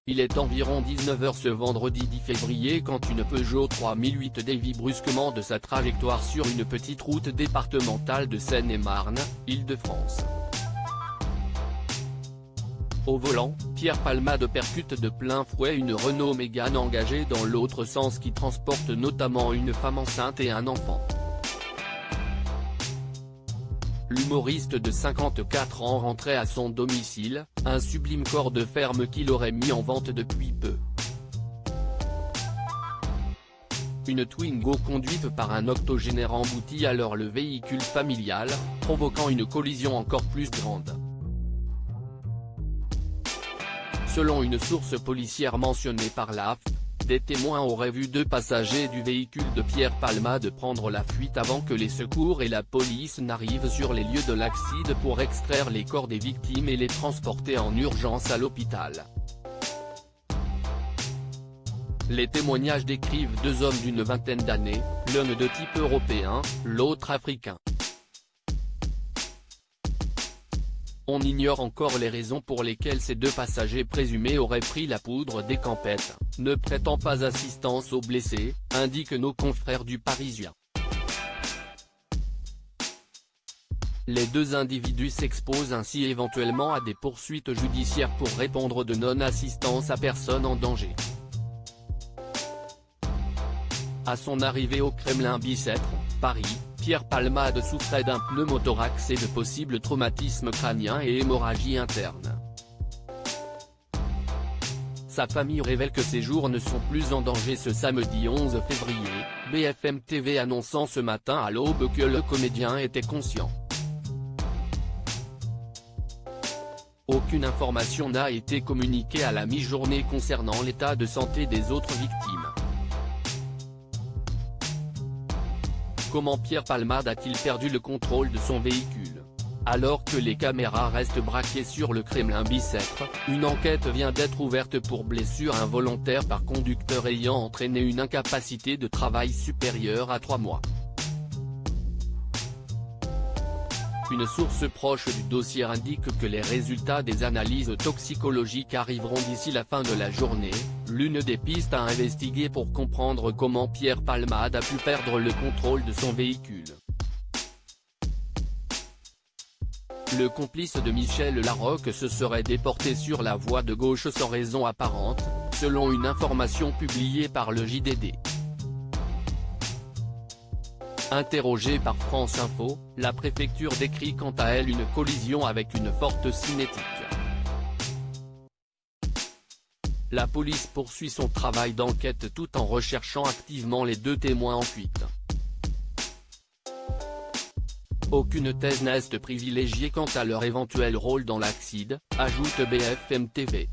Il est environ 19 h ce vendredi 10 février quand une Peugeot 3008 dévie brusquement de sa trajectoire sur une petite route départementale de Seine-et-Marne, Île-de-France. Au volant, Pierre Palmade percute de plein fouet une Renault Mégane engagée dans l'autre sens qui transporte notamment une femme enceinte et un enfant. L'humoriste de 54 ans rentrait à son domicile, un sublime corps de ferme qu'il aurait mis en vente depuis peu. Une Twingo conduite par un octogénaire emboutit alors le véhicule familial, provoquant une collision encore plus grande. Selon une source policière mentionnée par l'AFP, des témoins auraient vu deux passagers du véhicule de Pierre Palmade prendre la fuite avant que les secours et la police n'arrivent sur les lieux de l'accident pour extraire les corps des victimes et les transporter en urgence à l'hôpital. Les témoignages décrivent deux hommes d'une vingtaine d'années, l'un de type européen, l'autre africain. On ignore encore les raisons pour lesquelles ces deux passagers présumés auraient pris la poudre des campettes, ne prêtant pas assistance aux blessés, indiquent nos confrères du Parisien. Les deux individus s'exposent ainsi éventuellement à des poursuites judiciaires pour répondre de non-assistance à personne en danger. À son arrivée au Kremlin-Bicêtre, Paris, Pierre Palmade souffrait d'un pneumothorax et de possibles traumatismes crâniens et hémorragie interne. Sa famille révèle que ses jours ne sont plus en danger ce samedi 11 février, BFM TV annonçant ce matin à l'aube que le comédien était conscient. Aucune information n'a été communiquée à la mi-journée concernant l'état de santé des autres victimes. Comment Pierre Palmade a-t-il perdu le contrôle de son véhicule? Alors que les caméras restent braquées sur le Kremlin-Bicêtre, une enquête vient d'être ouverte pour blessure involontaire par conducteur ayant entraîné une incapacité de travail supérieure à 3 mois. Une source proche du dossier indique que les résultats des analyses toxicologiques arriveront d'ici la fin de la journée, l'une des pistes à investiguer pour comprendre comment Pierre Palmade a pu perdre le contrôle de son véhicule. Le complice de Michel Larocque se serait déporté sur la voie de gauche sans raison apparente, selon une information publiée par le JDD. Interrogée par France Info, la préfecture décrit quant à elle une collision avec une forte cinétique. La police poursuit son travail d'enquête tout en recherchant activement les deux témoins en fuite. Aucune thèse n'est privilégiée quant à leur éventuel rôle dans l'accident, ajoute BFM TV.